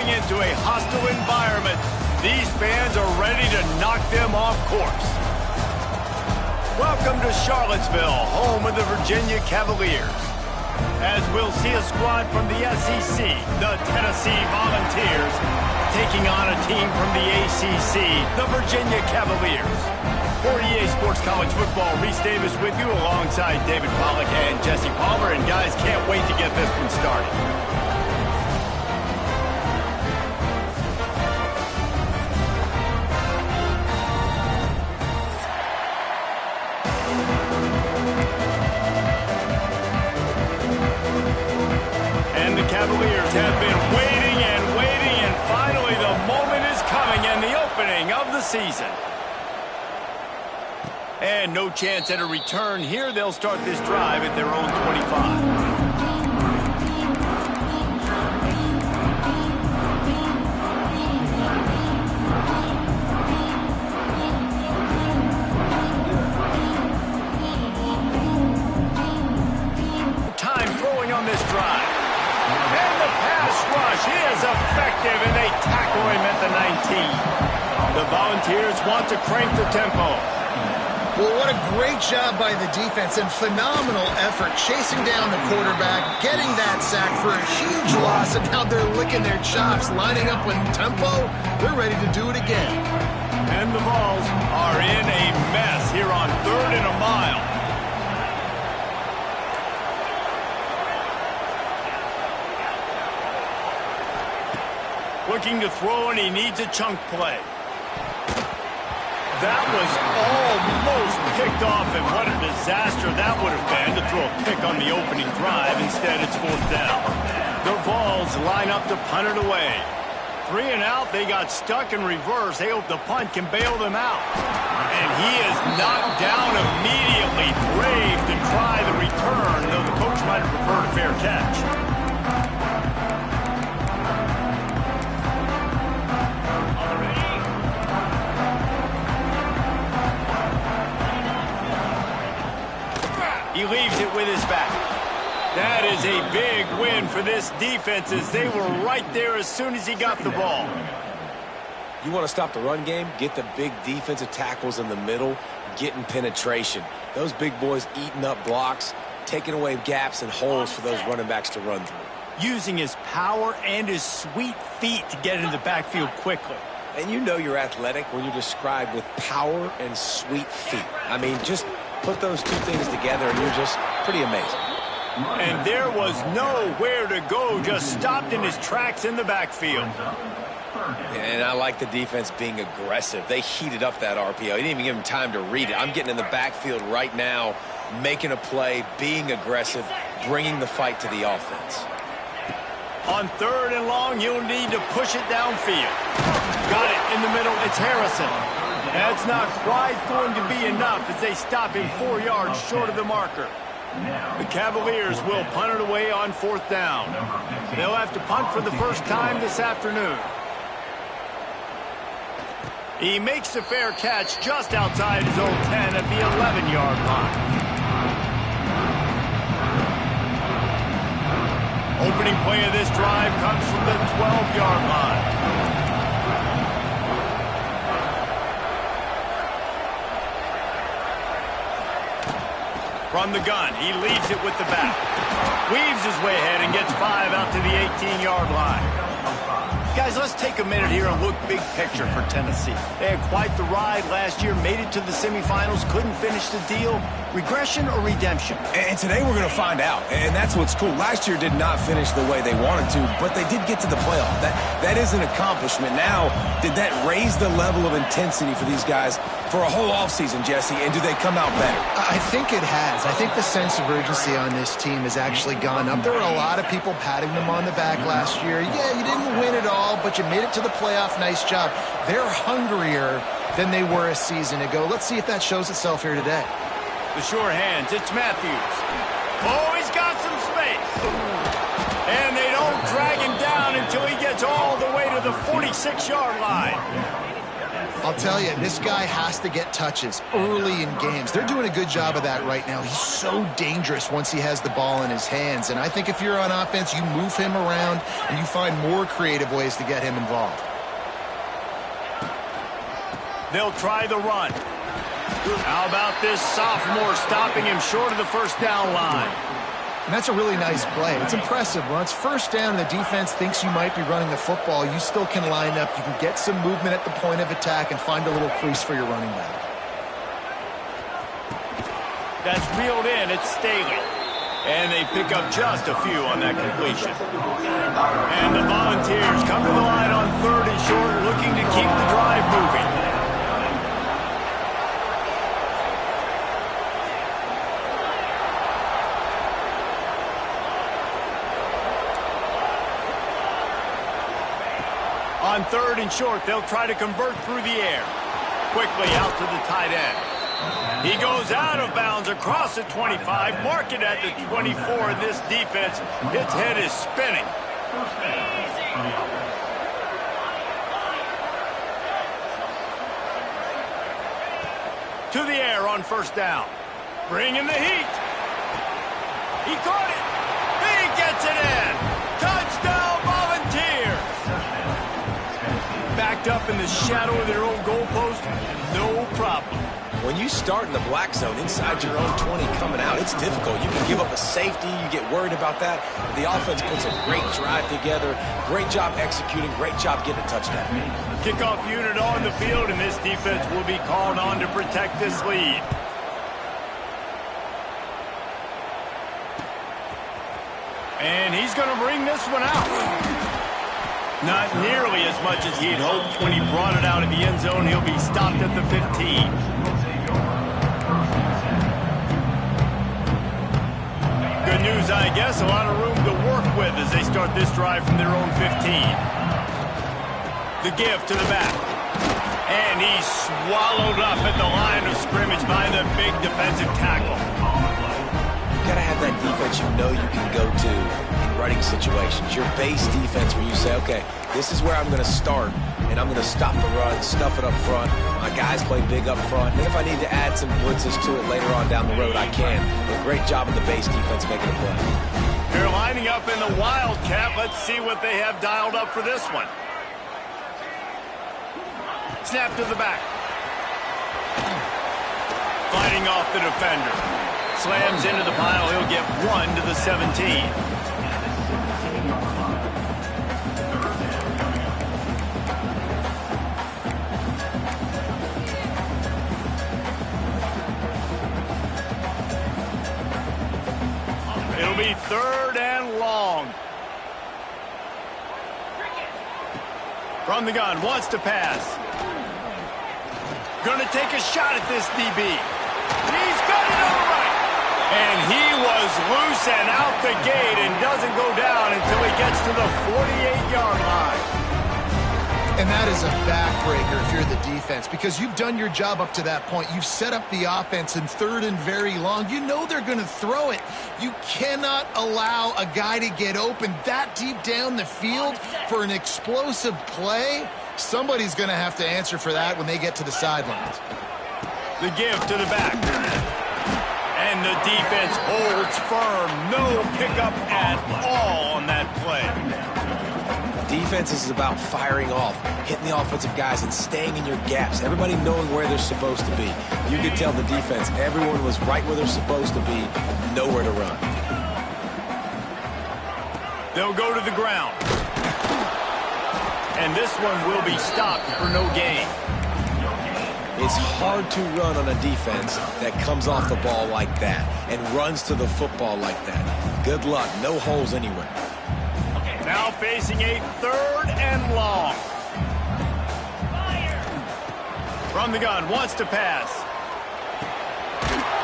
going into a hostile environment. These fans are ready to knock them off course. Welcome to Charlottesville, home of the Virginia Cavaliers. As we'll see a squad from the SEC, the Tennessee Volunteers, taking on a team from the ACC, the Virginia Cavaliers. For EA Sports College Football, Reese Davis with you alongside David Pollack and Jesse Palmer. And guys, can't wait to get this one started. And the Cavaliers have been waiting and waiting, and finally the moment is coming and the opening of the season. And no chance at a return here. They'll start this drive at their own 25. On this drive. And the pass rush is effective, and they tackle him at the 19. The Volunteers want to crank the tempo. Well, what a great job by the defense and phenomenal effort chasing down the quarterback, getting that sack for a huge loss, and now they're licking their chops, lining up with tempo. They're ready to do it again. And the Vols are in a mess here on 3rd and a mile. Looking to throw, and he needs a chunk play. That was almost picked off, and what a disaster that would have been to throw a pick on the opening drive. Instead, it's 4th down. The Vols line up to punt it away. 3 and out, they got stuck in reverse. They hope the punt can bail them out. And he is knocked down immediately. Brave to try the return, though the coach might have preferred a fair catch. He leaves it with his back. That is a big win for this defense, as they were right there as soon as he got the ball. You want to stop the run game? Get the big defensive tackles in the middle, getting penetration. Those big boys eating up blocks, taking away gaps and holes for those running backs to run through. Using his power and his sweet feet to get into the backfield quickly. And you know you're athletic when you're described with power and sweet feet. I mean, just put those two things together and you're just pretty amazing. And there was nowhere to go, just stopped in his tracks in the backfield. And I like the defense being aggressive. They heated up that RPO. He didn't even give him time to read it. I'm getting in the backfield right now, making a play, being aggressive, bringing the fight to the offense. On 3rd and long, you'll need to push it downfield. Got it in the middle. It's Harrison. That's not quite going to be enough as they stop him 4 yards short of the marker. The Cavaliers will punt it away on 4th down. They'll have to punt for the first time this afternoon. He makes the fair catch just outside his own 10 at the 11-yard line. Opening play of this drive comes from the 12-yard line. From the gun, he leaves it with the back. Weaves his way ahead and gets 5 out to the 18-yard line. Guys, let's take a minute here and look big picture for Tennessee. They had quite the ride last year, made it to the semifinals, couldn't finish the deal. Regression or redemption? And today we're going to find out, and that's what's cool. Last year did not finish the way they wanted to, but they did get to the playoff. That is an accomplishment. Now, did that raise the level of intensity for these guys for a whole offseason, Jesse, and do they come out better? I think it has. I think the sense of urgency on this team has actually gone up. There were a lot of people patting them on the back last year. Yeah, you didn't win it all, but you made it to the playoff. Nice job. They're hungrier than they were a season ago. Let's see if that shows itself here today. The sure hands, it's Matthews. Oh, he's got some space. And they don't drag him down until he gets all the way to the 46-yard line. I'll tell you, this guy has to get touches early in games. They're doing a good job of that right now. He's so dangerous once he has the ball in his hands. And I think if you're on offense, you move him around and you find more creative ways to get him involved. They'll try the run. How about this sophomore stopping him short of the first down line? And that's a really nice play. It's impressive. When it's first down and the defense thinks you might be running the football, you still can line up. You can get some movement at the point of attack and find a little crease for your running back. That's reeled in. It's Staley. And they pick up just a few on that completion. And the Volunteers come to the line on 3rd and short, looking to keep the drive moving. On 3rd and short, they'll try to convert through the air. Quickly out to the tight end. He goes out of bounds across the 25, mark it at the 24, and this defense, its head is spinning. To the air on 1st down. Bringing the heat. He caught it. He gets it in. Touchdown, Volunteers. Backed up in the shadow of their own goalpost, no problem. When you start in the black zone inside your own 20 coming out, it's difficult. You can give up a safety. You get worried about that. The offense puts a great drive together. Great job executing. Great job getting a touchdown. Kickoff unit on the field, and this defense will be called on to protect this lead. And he's going to bring this one out. Not nearly as much as he'd hoped when he brought it out of the end zone. He'll be stopped at the 15. Good news, I guess. A lot of room to work with as they start this drive from their own 15. The give to the back. And he's swallowed up at the line of scrimmage by the big defensive tackle. You got to have that defense you know you can go to in running situations. Your base defense where you say, okay, this is where I'm going to start, and I'm going to stop the run, stuff it up front. My guys play big up front. And if I need to add some blitzes to it later on down the road, I can. But great job of the base defense making a play. They're lining up in the Wildcat. Let's see what they have dialed up for this one. Snap to the back. Fighting off the defender. Slams into the pile. He'll get 1 to the 17. It'll be 3rd and long. From the gun, wants to pass. Going to take a shot at this DB. He's got it all right. And he was loose and out the gate and doesn't go down until he gets to the 48-yard line. And that is a backbreaker if you're the defense, because you've done your job up to that point. You've set up the offense in 3rd and very long. You know they're going to throw it. You cannot allow a guy to get open that deep down the field for an explosive play. Somebody's going to have to answer for that when they get to the sidelines. The give to the back. And the defense holds firm. No pickup at all on that play. Defense is about firing off, hitting the offensive guys, and staying in your gaps. Everybody knowing where they're supposed to be. You could tell the defense, everyone was right where they're supposed to be, nowhere to run. They'll go to the ground. And this one will be stopped for no gain. It's hard to run on a defense that comes off the ball like that and runs to the football like that. Good luck. No holes anywhere. Now facing a 3rd and long. From the gun, wants to pass.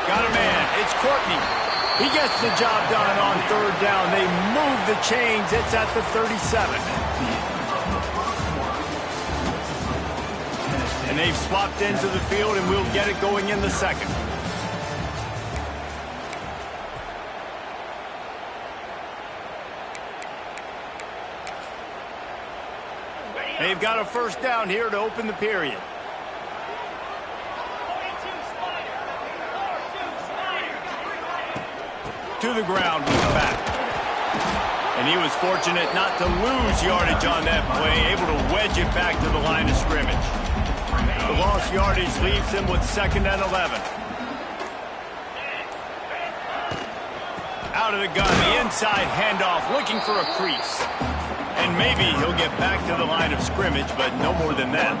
Got a man. It's Courtney. He gets the job done on 3rd down. They move the chains. It's at the 37. And they've swapped into the field, and we'll get it going in the 2nd. They've got a 1st down here to open the period. to the ground with the back. And he was fortunate not to lose yardage on that play, able to wedge it back to the line of scrimmage. The lost yardage leaves him with 2nd and 11. Out of the gun, the inside handoff, looking for a crease. And maybe he'll get back to the line of scrimmage, but no more than that.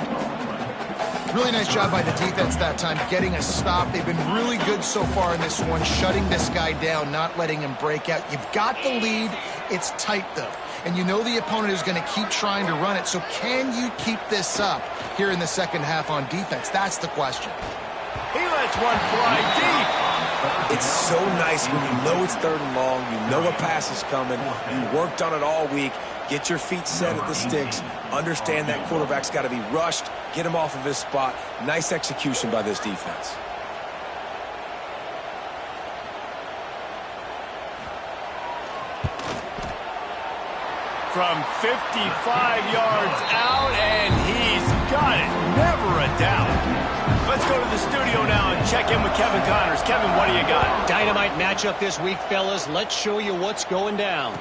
Really nice job by the defense that time, getting a stop. They've been really good so far in this one, shutting this guy down, not letting him break out. You've got the lead. It's tight, though. And you know the opponent is going to keep trying to run it. So can you keep this up here in the second half on defense? That's the question. He lets one fly deep. It's so nice when you know it's 3rd and long, you know a pass is coming, you worked on it all week, get your feet set at the sticks, understand that quarterback's got to be rushed, get him off of his spot. Nice execution by this defense. From 55 yards out, and he's got it. Never a doubt. Let's go to the studio now and check in with Kevin Connors. Kevin, what do you got? Dynamite matchup this week, fellas. Let's show you what's going down.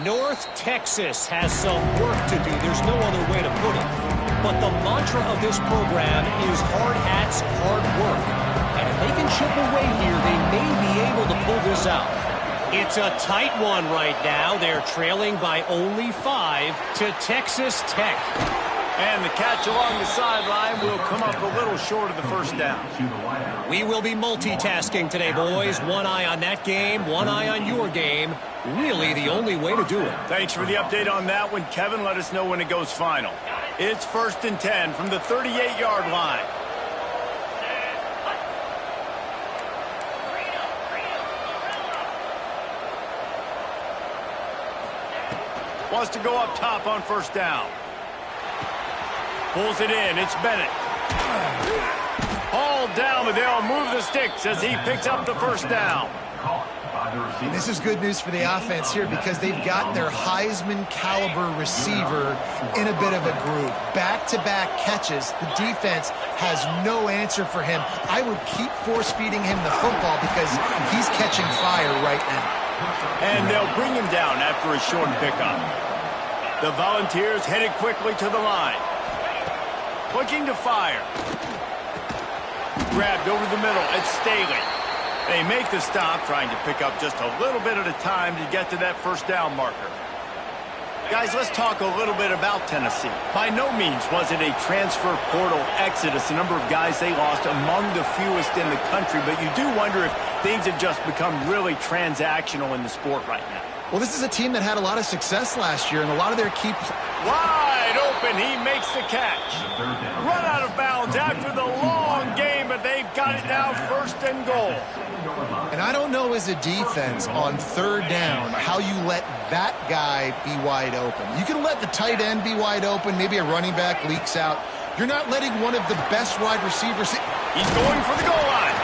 North Texas has some work to do. There's no other way to put it. But the mantra of this program is hard hats, hard work. And if they can chip away here, they may be able to pull this out. It's a tight one right now. They're trailing by only 5 to Texas Tech. And the catch along the sideline will come up a little short of the 1st down. We will be multitasking today, boys. One eye on that game, one eye on your game. Really the only way to do it. Thanks for the update on that one, Kevin. Let us know when it goes final. It's 1st and 10 from the 38-yard line. Wants to go up top on 1st down. Pulls it in. It's Bennett. Hauled down, but they'll move the sticks as he picks up the 1st down. This is good news for the offense here because they've got their Heisman caliber receiver in a bit of a groove. Back-to-back catches. The defense has no answer for him. I would keep force-feeding him the football because he's catching fire right now. And they'll bring him down after a short pickup. The Volunteers headed quickly to the line. Looking to fire. Grabbed over the middle. It's Staley. They make the stop, trying to pick up just a little bit at a time to get to that 1st down marker. Guys, let's talk a little bit about Tennessee. By no means was it a transfer portal exodus, the number of guys they lost among the fewest in the country, but you do wonder if things have just become really transactional in the sport right now. Well, this is a team that had a lot of success last year, and a lot of their key... Wide open, he makes the catch. Run out of bounds after the long game, but they've got it now 1st and goal. And I don't know as a defense on 3rd down how you let that guy be wide open. You can let the tight end be wide open, maybe a running back leaks out. You're not letting one of the best wide receivers... He's going for the goal line.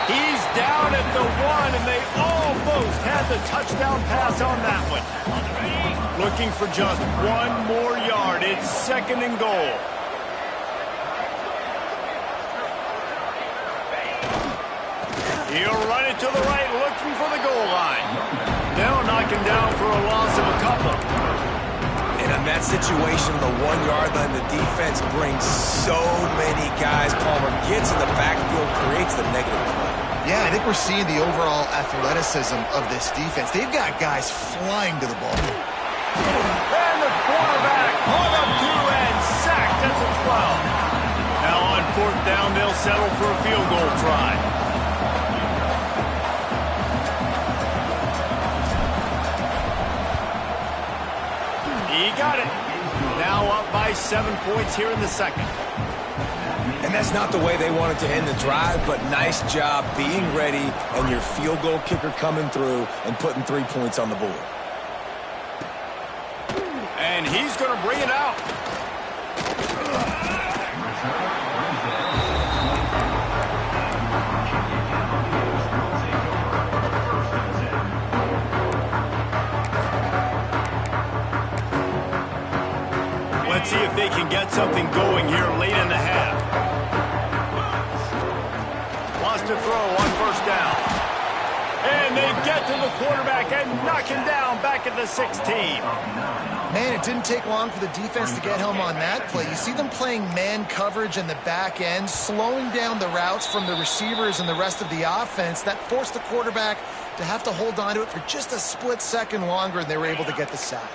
He's down at the 1, and they almost had the touchdown pass on that one. Looking for just 1 more yard. It's 2nd and goal. He'll run it to the right, looking for the goal line. They'll knock him down for a loss of a couple. And in that situation, the 1-yard line, the defense brings so many guys. Palmer gets in the backfield, creates the negative play. Yeah, I think we're seeing the overall athleticism of this defense. They've got guys flying to the ball. And the quarterback caught up to and sacked at the 12. Now on 4th down, they'll settle for a field goal try. He got it. Now up by 7 points here in the 2nd. And that's not the way they wanted to end the drive, but nice job being ready and your field goal kicker coming through and putting 3 points on the board. And he's going to bring it out. Let's see if they can get something going here late in the half. Wants to throw on 1st down. And And they get to the quarterback and knock him down back at the 16. Man, it didn't take long for the defense to get home on that play. You see them playing man coverage in the back end, slowing down the routes from the receivers and the rest of the offense. That forced the quarterback to have to hold on to it for just a split second longer, and they were able to get the sack.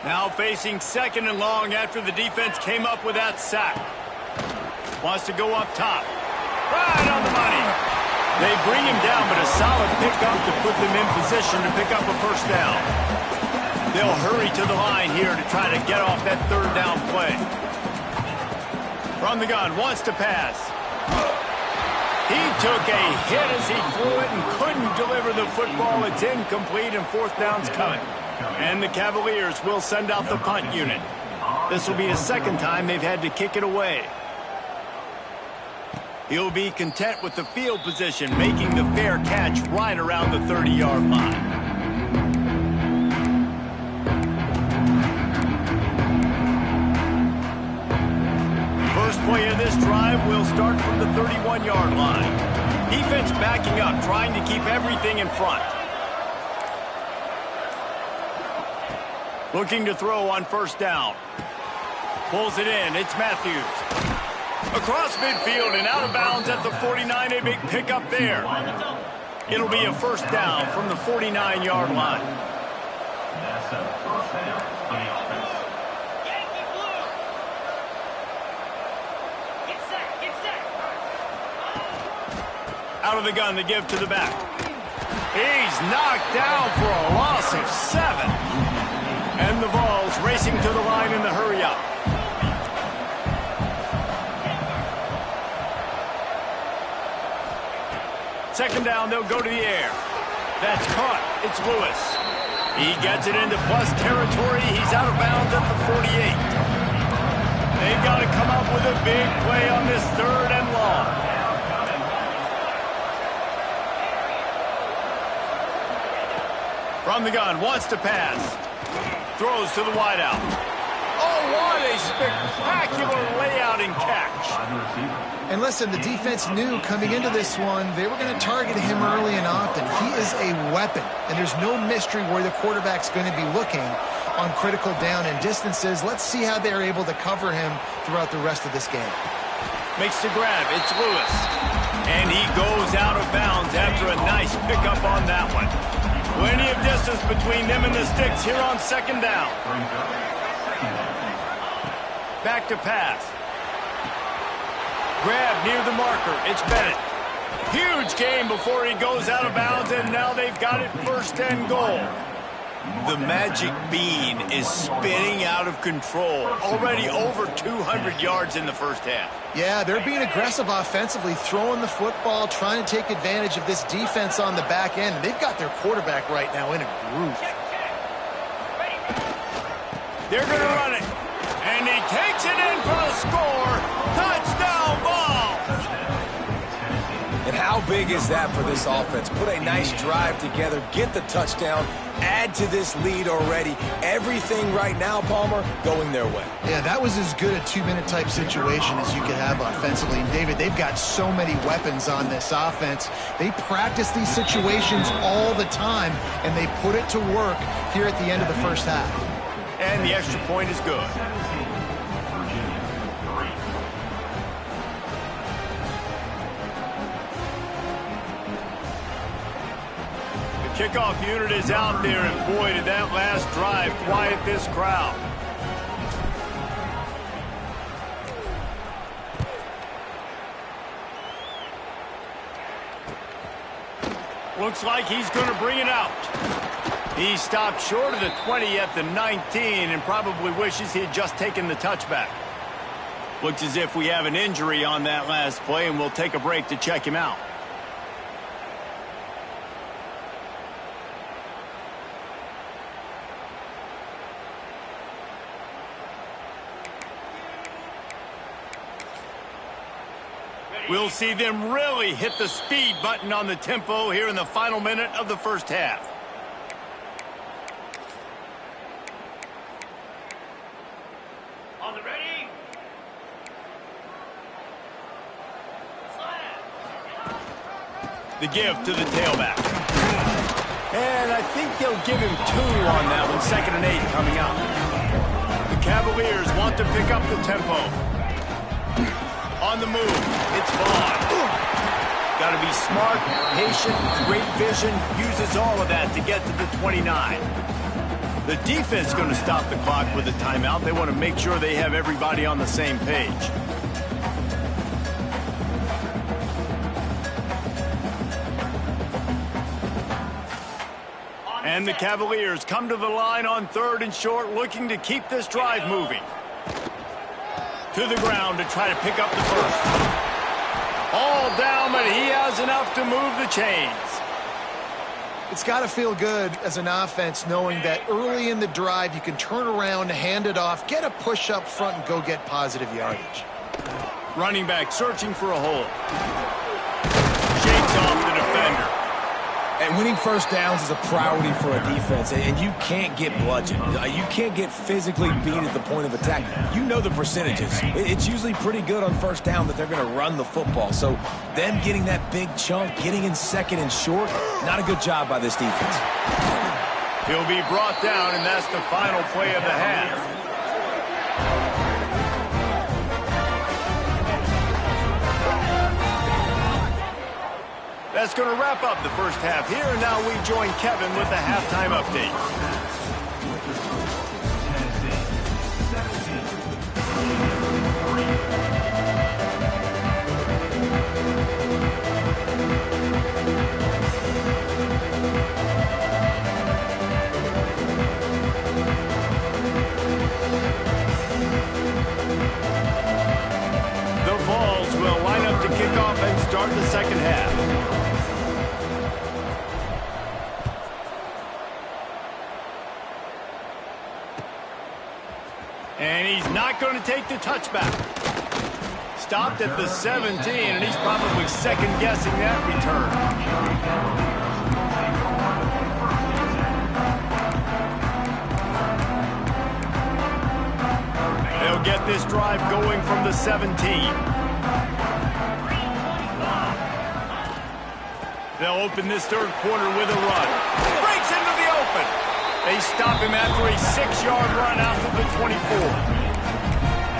Now facing 2nd and long after the defense came up with that sack. Wants to go up top. Right on the money. They bring him down, but a solid pickup to put them in position to pick up a first down. They'll hurry to the line here to try to get off that 3rd down play. From the gun, wants to pass. He took a hit as he threw it and couldn't deliver the football. It's incomplete and 4th down's coming. And the Cavaliers will send out the punt unit. This will be the 2nd time they've had to kick it away. He'll be content with the field position, making the fair catch right around the 30-yard line. First play of this drive will start from the 31-yard line. Defense backing up, trying to keep everything in front. Looking to throw on 1st down. Pulls it in. It's Matthews. Across midfield and out of bounds at the 49. A big pickup there. It'll be a 1st down from the 49-yard line. Out of the gun, the give to the back. He's knocked down for a loss of 7. And the Vols racing to the line in the hurry-up. Second down, they'll go to the air. That's caught. It's Lewis. He gets it into plus territory. He's out of bounds at the 48. They've got to come up with a big play on this 3rd and long. From the gun, wants to pass. Throws to the wideout. Oh, what a spectacular layout and catch. And listen, the defense knew coming into this one, they were going to target him early and often. He is a weapon, and there's no mystery where the quarterback's going to be looking on critical down and distances. Let's see how they're able to cover him throughout the rest of this game. Makes the grab. It's Lewis. And he goes out of bounds after a nice pickup on that one. Plenty of distance between them and the sticks here on 2nd down. Back to pass. Grab near the marker. It's Bennett. Huge gain before he goes out of bounds, and now they've got it 1st and goal. The magic bean is spinning out of control. Already over 200 yards in the 1st half. Yeah, they're being aggressive offensively, throwing the football, trying to take advantage of this defense on the back end. They've got their quarterback right now in a groove. They're going to run it. And he takes it in for the score. Touchdown Vols! And how big is that for this offense? Put a nice drive together, get the touchdown, add to this lead already. Everything right now, Palmer, going their way. Yeah, that was as good a 2-minute type situation as you could have offensively. And David, they've got so many weapons on this offense. They practice these situations all the time, and they put it to work here at the end of the 1st half. And the extra point is good. Kickoff unit is out there, and boy, did that last drive quiet this crowd. Looks like he's going to bring it out. He stopped short of the 20 at the 19 and probably wishes he had just taken the touchback. Looks as if we have an injury on that last play, and we'll take a break to check him out. We'll see them really hit the speed button on the tempo here in the final minute of the 1st half. On the ready. The give to the tailback. And I think they'll give him 2 on that one, 2nd and 8 coming up. The Cavaliers want to pick up the tempo. On the move, it's Vaughn. Got to be smart, patient, great vision, uses all of that to get to the 29. The defense is going to stop the clock with a timeout. They want to make sure they have everybody on the same page. And the Cavaliers come to the line on 3rd and short, looking to keep this drive moving. To the ground to try to pick up the first. All down, but he has enough to move the chains. It's got to feel good as an offense knowing that early in the drive you can turn around, hand it off, get a push up front, and go get positive yardage. Running back searching for a hole. Shakes off the defender. And winning first downs is a priority for a defense, and you can't get bludgeoned. You can't get physically beat at the point of attack. You know the percentages. It's usually pretty good on first down that they're going to run the football. So them getting that big chunk, getting in 2nd and short, not a good job by this defense. He'll be brought down, and that's the final play of the half. That's going to wrap up the first half here, and now we join Kevin with the halftime update. The Vols will line up to kick off and start the second half. And he's not going to take the touchback. Stopped at the 17, and he's probably second-guessing that return. They'll get this drive going from the 17. They'll open this third quarter with a run. Breaks into the open. They stop him after a 6-yard run out to the 24.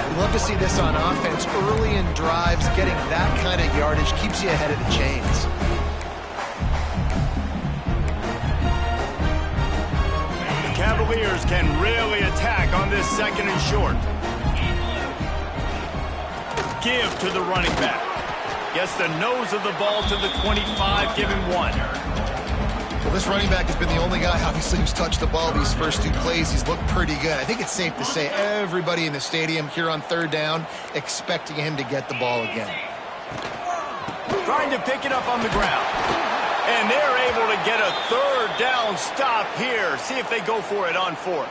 I'd love to see this on offense. Early in drives, getting that kind of yardage keeps you ahead of the chains. The Cavaliers can really attack on this 2nd and short. Give to the running back. Gets the nose of the ball to the 25, give him 1. Well, this running back has been the only guy, obviously, who's touched the ball these first 2 plays. He's looked pretty good. I think it's safe to say everybody in the stadium here on 3rd down expecting him to get the ball again. Trying to pick it up on the ground. And they're able to get a 3rd down stop here. See if they go for it on 4th.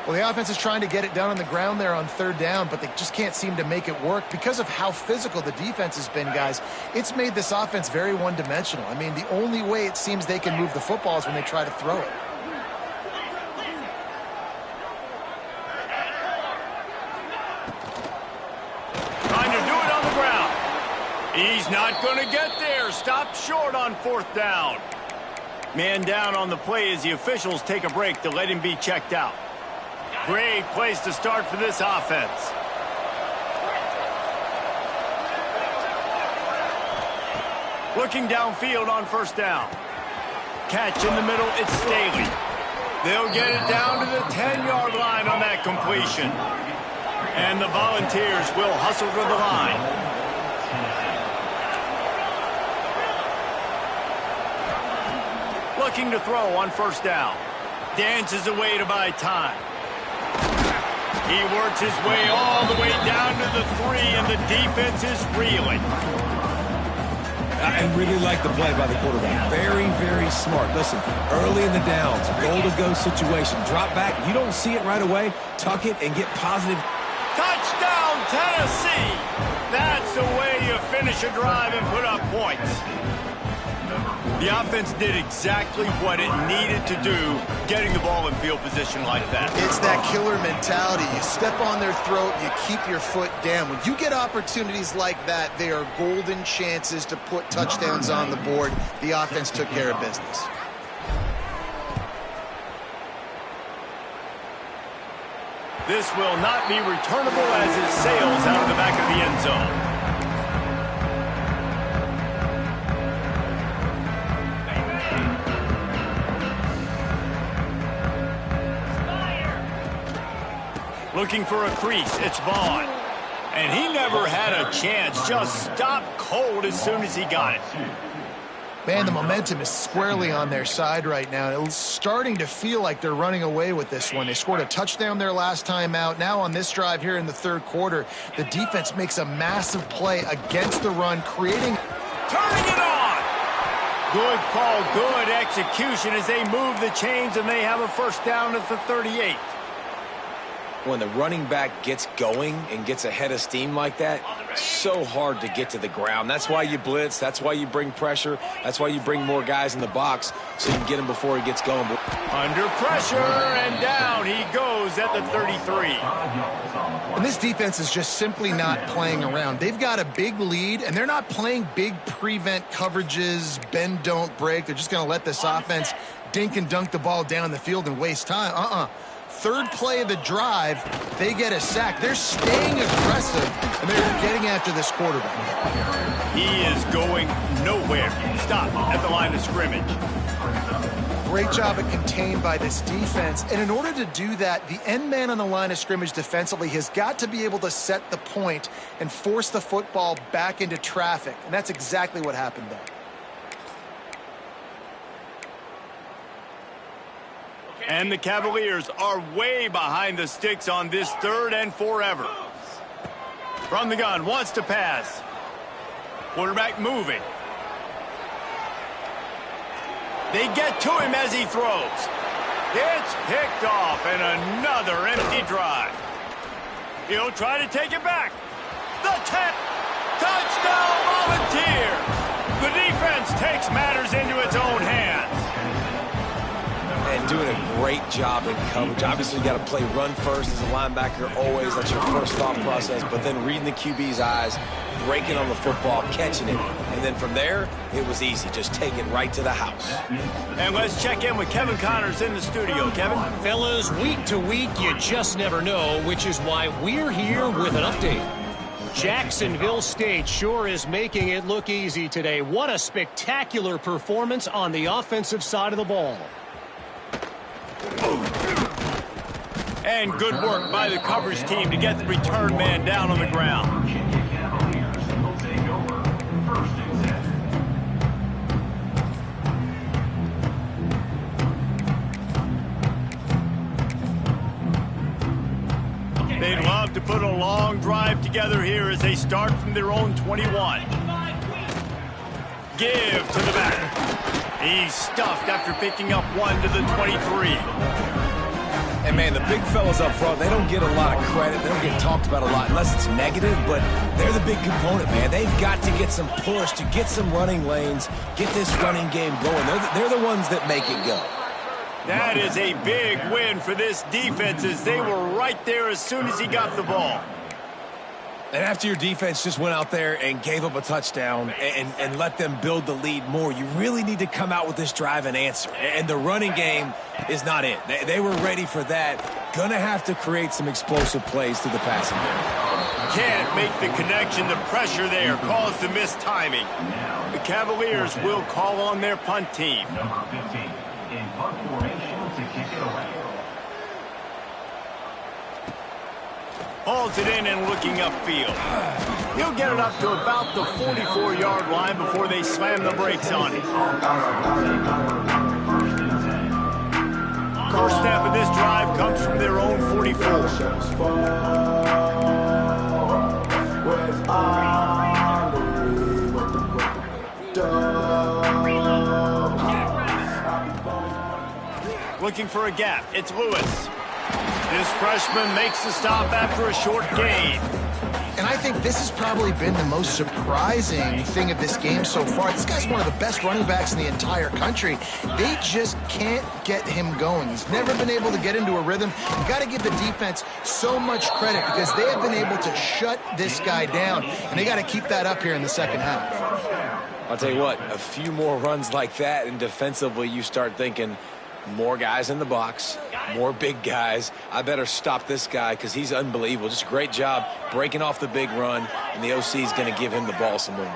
Well, the offense is trying to get it down on the ground there on 3rd down, but they just can't seem to make it work because of how physical the defense has been, guys. It's made this offense very one-dimensional. I mean, the only way it seems they can move the football is when they try to throw it. Trying to do it on the ground. He's not going to get there. Stopped short on 4th down. Man down on the play as the officials take a break to let him be checked out. Great place to start for this offense. Looking downfield on 1st down. Catch in the middle, it's Staley. They'll get it down to the 10-yard line on that completion. And the Volunteers will hustle to the line. Looking to throw on 1st down. Dances away to buy time. He works his way all the way down to the 3, and the defense is reeling. I really like the play by the quarterback. Very, very smart. Listen, early in the downs, goal-to-go situation. Drop back. You don't see it right away. Tuck it and get positive. Touchdown, Tennessee! That's the way you finish a drive and put up points. The offense did exactly what it needed to do, getting the ball in field position like that. It's that killer mentality. You step on their throat, you keep your foot down. When you get opportunities like that, they are golden chances to put touchdowns on the board. The offense took care of business. This will not be returnable as it sails out of the back of the end zone. Looking for a crease, it's Vaughn. And he never had a chance, just stopped cold as soon as he got it. Man, the momentum is squarely on their side right now. It's starting to feel like they're running away with this one. They scored a touchdown their last time out. Now on this drive here in the third quarter, the defense makes a massive play against the run, creating... Turning it on! Good call, good execution as they move the chains and they have a first down at the 38. When the running back gets going and gets ahead of steam like that, so hard to get to the ground. That's why you blitz. That's why you bring pressure. That's why you bring more guys in the box so you can get him before he gets going. Under pressure, and down he goes at the 33. And this defense is just simply not playing around. They've got a big lead, and they're not playing big prevent coverages, bend, don't break. They're just going to let this offense dink and dunk the ball down the field and waste time. Third play of the drive, they get a sack. They're staying aggressive, and they're getting after this quarterback. He is going nowhere. Stop at the line of scrimmage. Great job at contained by this defense. And in order to do that, the end man on the line of scrimmage defensively has got to be able to set the point and force the football back into traffic. And that's exactly what happened there. And the Cavaliers are way behind the sticks on this third and forever. From the gun, wants to pass. Quarterback moving. They get to him as he throws. It's picked off and another empty drive. He'll try to take it back. The 10. Touchdown Volunteers. The defense takes matters into its own hands. And doing a great job in coverage. Obviously, you got to play run first as a linebacker always. That's your first thought process. But then reading the QB's eyes, breaking on the football, catching it. And then from there, it was easy. Just take it right to the house. And let's check in with Kevin Connors in the studio. Kevin? Fellas, week to week, you just never know, which is why we're here with an update. Jacksonville State sure is making it look easy today. What a spectacular performance on the offensive side of the ball. And good work by the coverage team to get the return man down on the ground. They'd love to put a long drive together here as they start from their own 21. Give to the back. He's stuffed after picking up one to the 23. And, man, the big fellas up front, they don't get a lot of credit. They don't get talked about a lot unless it's negative, but they're the big component, man. They've got to get some push, to get some running lanes, get this running game going. They're the ones that make it go. That is a big win for this defense as they were right there as soon as he got the ball. And after your defense just went out there and gave up a touchdown and let them build the lead more, you really need to come out with this drive and answer. And the running game is not it. They were ready for that. Gonna have to create some explosive plays to the passing game. Can't make the connection. The pressure there caused the missed timing. The Cavaliers will call on their punt team. Number 15 in punt formation to kick it away. Hauls it in and looking upfield. He'll get it up to about the 44-yard line before they slam the brakes on it. First snap of this drive comes from their own 44. Looking for a gap. It's Lewis. This freshman makes the stop after a short gain. And I think this has probably been the most surprising thing of this game so far. This guy's one of the best running backs in the entire country. They just can't get him going. He's never been able to get into a rhythm. You've got to give the defense so much credit because they have been able to shut this guy down, and they got to keep that up here in the second half. I'll tell you what, a few more runs like that, and defensively you start thinking, More guys in the box, more big guys. I better stop this guy because he's unbelievable. Just a great job breaking off the big run, and the OC is going to give him the ball some more.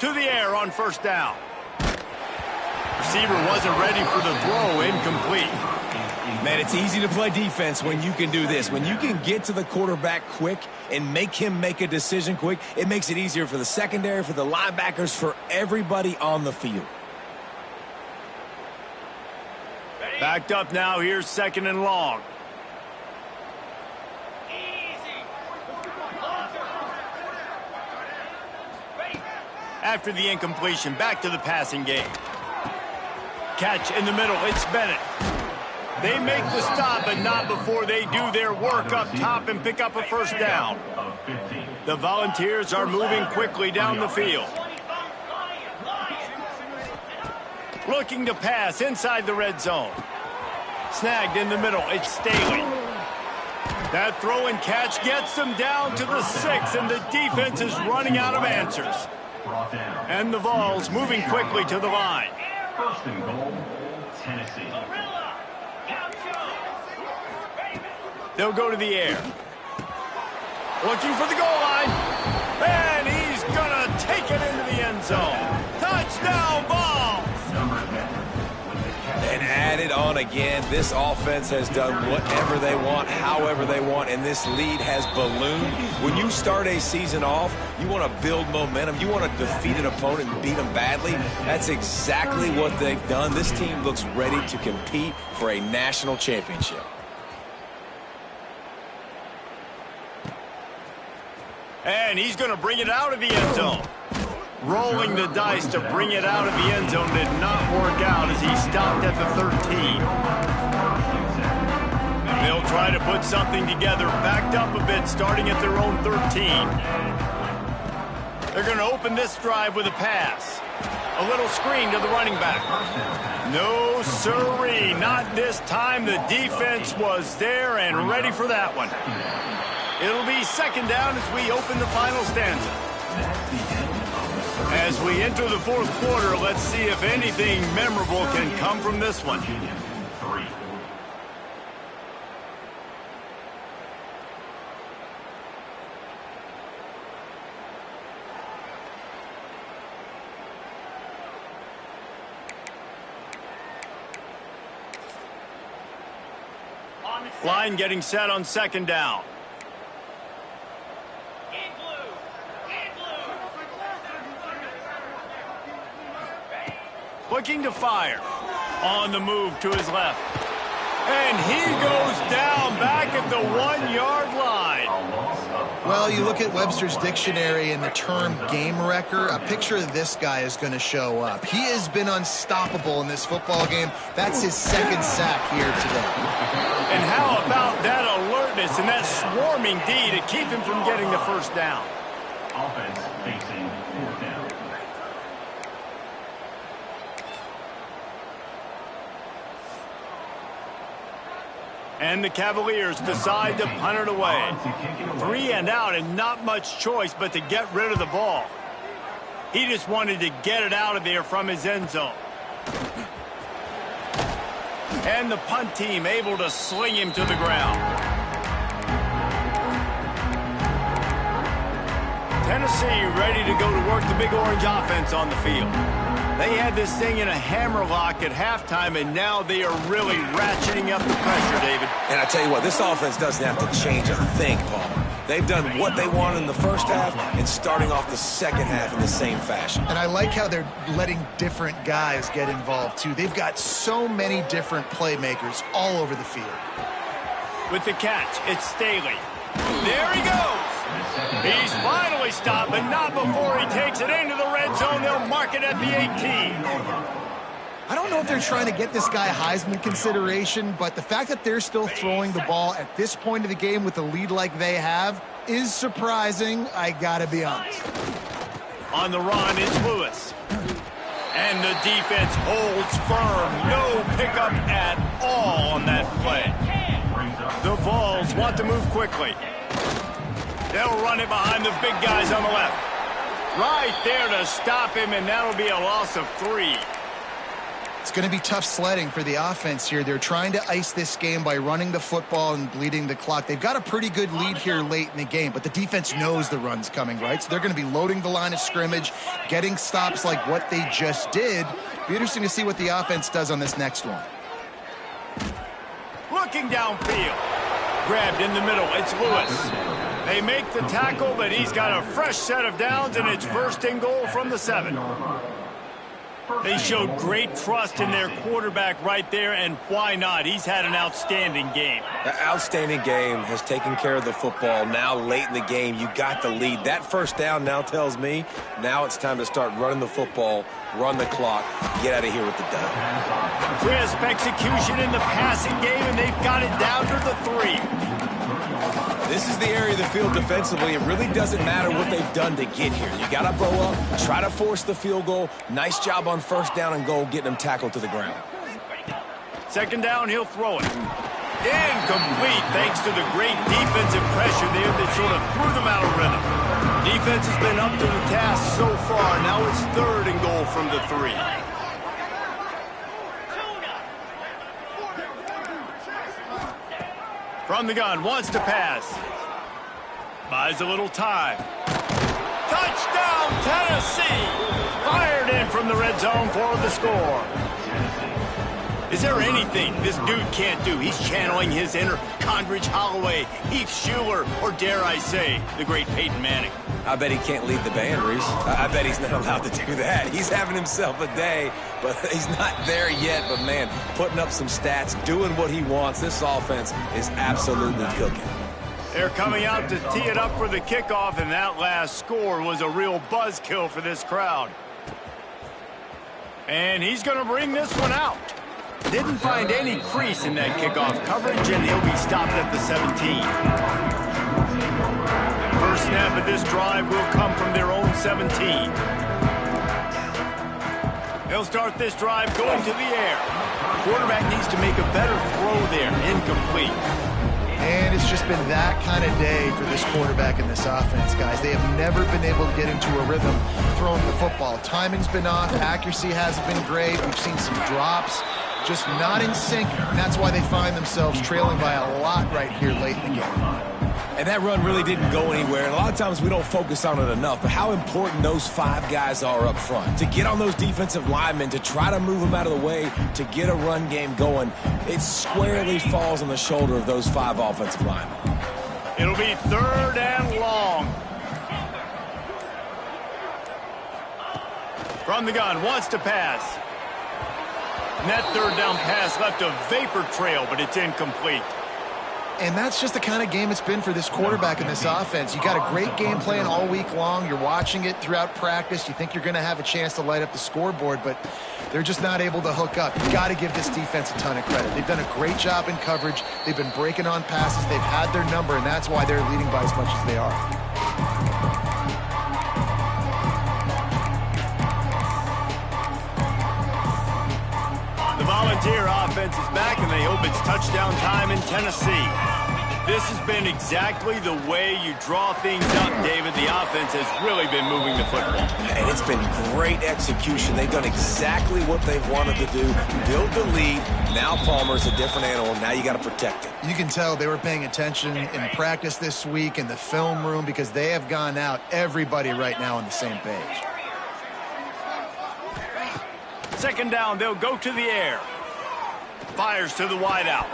To the air on first down. Receiver wasn't ready for the throw, incomplete. Man, it's easy to play defense when you can do this. When you can get to the quarterback quick and make him make a decision quick, it makes it easier for the secondary, for the linebackers, for everybody on the field. Backed up now, here's second and long. After the incompletion, back to the passing game. Catch in the middle, it's Bennett. They make the stop, but not before they do their work up top and pick up a first down. The Volunteers are moving quickly down the field. Looking to pass inside the red zone. Snagged in the middle, it's Staley. That throw and catch gets them down to the 6, and the defense is running out of answers. And the Vols moving quickly to the line. First and goal, Tennessee. They'll go to the air. Looking for the goal line. And he's going to take it into the end zone. Touchdown, Vols! And add it on again. This offense has done whatever they want, however they want, and this lead has ballooned. When you start a season off, you want to build momentum. You want to defeat an opponent and beat them badly. That's exactly what they've done. This team looks ready to compete for a national championship. And he's going to bring it out of the end zone. Rolling the dice to bring it out of the end zone did not work out as he stopped at the 13. They'll try to put something together, backed up a bit, starting at their own 13. They're going to open this drive with a pass. A little screen to the running back. No siree, not this time. The defense was there and ready for that one. It'll be second down as we open the final stanza. As we enter the fourth quarter, let's see if anything memorable can come from this one. Line getting set on second down. Looking to fire. On the move to his left. And he goes down back at the 1-yard line. Well, you look at Webster's dictionary and the term game wrecker, a picture of this guy is going to show up. He has been unstoppable in this football game. That's his second sack here today. And how about that alertness and that swarming D to keep him from getting the first down? Offense facing fourth down. And the Cavaliers decide to punt it away. 3 and out and not much choice but to get rid of the ball. He just wanted to get it out of there from his end zone. And the punt team able to sling him to the ground. Tennessee ready to go to work the Big Orange offense on the field. They had this thing in a hammerlock at halftime, and now they are really ratcheting up the pressure, David. And I tell you what, this offense doesn't have to change a thing, Paul. They've done what they wanted in the first half and starting off the second half in the same fashion. And I like how they're letting different guys get involved, too. They've got so many different playmakers all over the field. With the catch, it's Staley. There he goes. He's finally stopped, but not before he takes it into the red zone. They'll mark it at the 18. I don't know if they're trying to get this guy Heisman consideration, but the fact that they're still throwing the ball at this point of the game with a lead like they have is surprising, I gotta be honest. On the run, it's Lewis. And the defense holds firm. No pickup at all on that play. The Vols want to move quickly. They'll run it behind the big guys on the left. Right there to stop him, and that'll be a loss of 3. It's going to be tough sledding for the offense here. They're trying to ice this game by running the football and bleeding the clock. They've got a pretty good lead here late in the game, but the defense knows the run's coming, right? So they're going to be loading the line of scrimmage, getting stops like what they just did. Be interesting to see what the offense does on this next one. Looking downfield. Grabbed in the middle. It's Lewis. They make the tackle, but he's got a fresh set of downs, and it's first and goal from the 7. They showed great trust in their quarterback right there, and why not? He's had an outstanding game. The outstanding game has taken care of the football. Now, late in the game, you got the lead. That first down now tells me now it's time to start running the football, run the clock, get out of here with the dub. Crisp execution in the passing game, and they've got it down to the 3. This is the area of the field defensively. It really doesn't matter what they've done to get here. You got to bow up, try to force the field goal. Nice job on first down and goal, getting them tackled to the ground. Second down, he'll throw it. Incomplete, thanks to the great defensive pressure there that sort of threw them out of rhythm. Defense has been up to the task so far. Now it's third and goal from the 3. From the gun, wants to pass. Buys a little time. Touchdown, Tennessee! Fired in from the red zone for the score. Is there anything this dude can't do? He's channeling his inner Condridge Holloway, Heath Schuler, or dare I say, the great Peyton Manning. I bet he can't lead the band, Reese. I bet he's not allowed to do that. He's having himself a day, but he's not there yet. But, man, putting up some stats, doing what he wants. This offense is absolutely cooking. They're coming out to tee it up for the kickoff, and that last score was a real buzzkill for this crowd. And he's going to bring this one out. Didn't find any crease in that kickoff coverage, and he'll be stopped at the 17. First snap of this drive will come from their own 17. They'll start this drive going to the air. Quarterback needs to make a better throw there. Incomplete. And it's just been that kind of day for this quarterback and this offense, guys. They have never been able to get into a rhythm throwing the football. Timing's been off. Accuracy hasn't been great. We've seen some drops. Just not in sync. And that's why they find themselves trailing by a lot right here late in the game. And that run really didn't go anywhere. And a lot of times we don't focus on it enough. But how important those 5 guys are up front. To get on those defensive linemen, to try to move them out of the way, to get a run game going, it squarely falls on the shoulder of those 5 offensive linemen. It'll be third and long. From the gun, wants to pass. And that third down pass left a vapor trail, but it's incomplete. And that's just the kind of game it's been for this quarterback and this offense. You got a great game plan all week long. You're watching it throughout practice. You think you're going to have a chance to light up the scoreboard, but they're just not able to hook up. You got to give this defense a ton of credit. They've done a great job in coverage. They've been breaking on passes. They've had their number, and that's why they're leading by as much as they are. The Volunteer offense is back, and they hope it's touchdown time in Tennessee. This has been exactly the way you draw things up, David. The offense has really been moving the football. And it's been great execution. They've done exactly what they've wanted to do. Build the lead. Now Palmer's a different animal. Now you got to protect it. You can tell they were paying attention in practice this week in the film room because they have gone out, everybody right now on the same page. Second down, they'll go to the air. Fires to the wideout.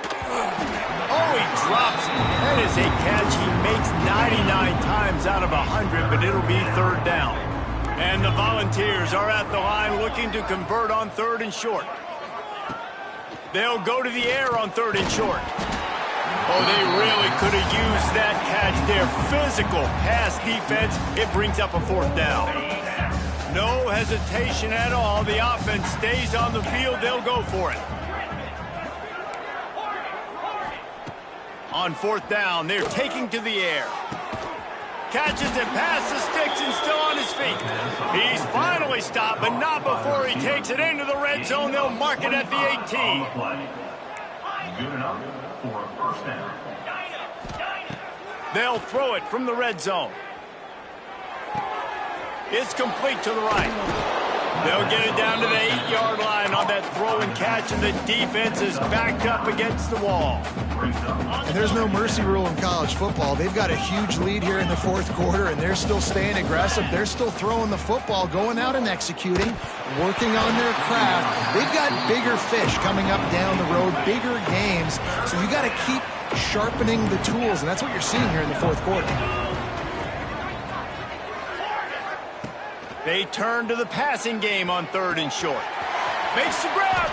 Oh, he drops it. That is a catch he makes 99 times out of 100, but it'll be third down. And the Volunteers are at the line looking to convert on third and short. They'll go to the air on third and short. Oh, they really could have used that catch there. Physical pass defense. It brings up a fourth down. No hesitation at all. The offense stays on the field. They'll go for it. On fourth down, they're taking to the air. Catches and passes, sticks, and still on his feet. He's finally stopped, but not before he takes it into the red zone. They'll mark it at the 18. Good enough for a first down. They'll throw it from the red zone. It's complete to the right. They'll get it down to the 8-yard line on that throw and catch, and the defense is backed up against the wall. And there's no mercy rule in college football. They've got a huge lead here in the fourth quarter, and they're still staying aggressive. They're still throwing the football, going out and executing, working on their craft. They've got bigger fish coming up down the road, bigger games. So you got to keep sharpening the tools, and that's what you're seeing here in the fourth quarter. They turn to the passing game on 3rd and short. Makes the grab.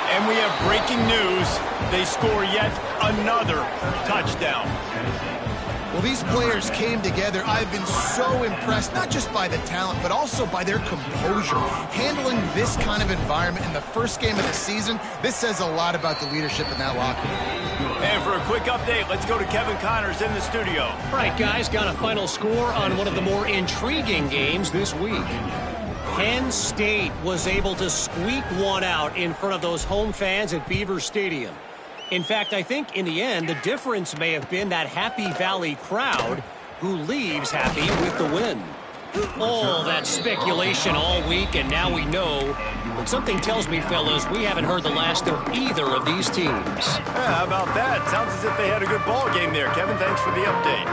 And we have breaking news. They score yet another touchdown. Well, these players came together. I've been so impressed, not just by the talent, but also by their composure. Handling this kind of environment in the first game of the season, this says a lot about the leadership in that locker room. And for a quick update, let's go to Kevin Connors in the studio. All right, guys, got a final score on one of the more intriguing games this week. Penn State was able to squeak one out in front of those home fans at Beaver Stadium. In fact, I think in the end, the difference may have been that Happy Valley crowd who leaves happy with the win. All that speculation all week, and now we know. But something tells me, fellas, we haven't heard the last of either of these teams. Yeah, how about that? Sounds as if they had a good ball game there. Kevin, thanks for the update.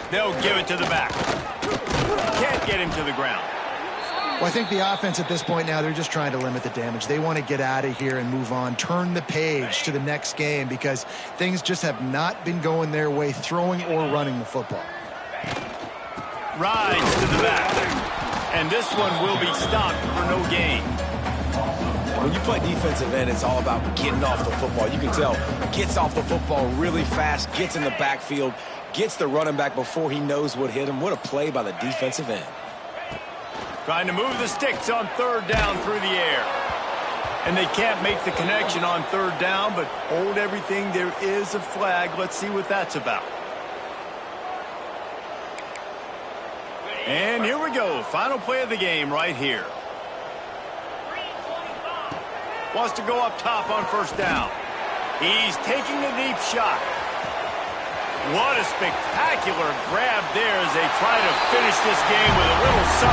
They'll give it to the back. Can't get him to the ground. Well, I think the offense at this point now, they're just trying to limit the damage. They want to get out of here and move on, turn the page to the next game because things just have not been going their way, throwing or running the football. Rides to the back. And this one will be stopped for no gain. When you play defensive end, it's all about getting off the football. You can tell, gets off the football really fast, gets in the backfield, gets the running back before he knows what hit him. What a play by the defensive end. Trying to move the sticks on 3rd down through the air. And they can't make the connection on 3rd down, but hold everything. There is a flag. Let's see what that's about. And here we go. Final play of the game right here. Wants to go up top on 1st down. He's taking a deep shot. What a spectacular grab there as they try to finish this game with a little something.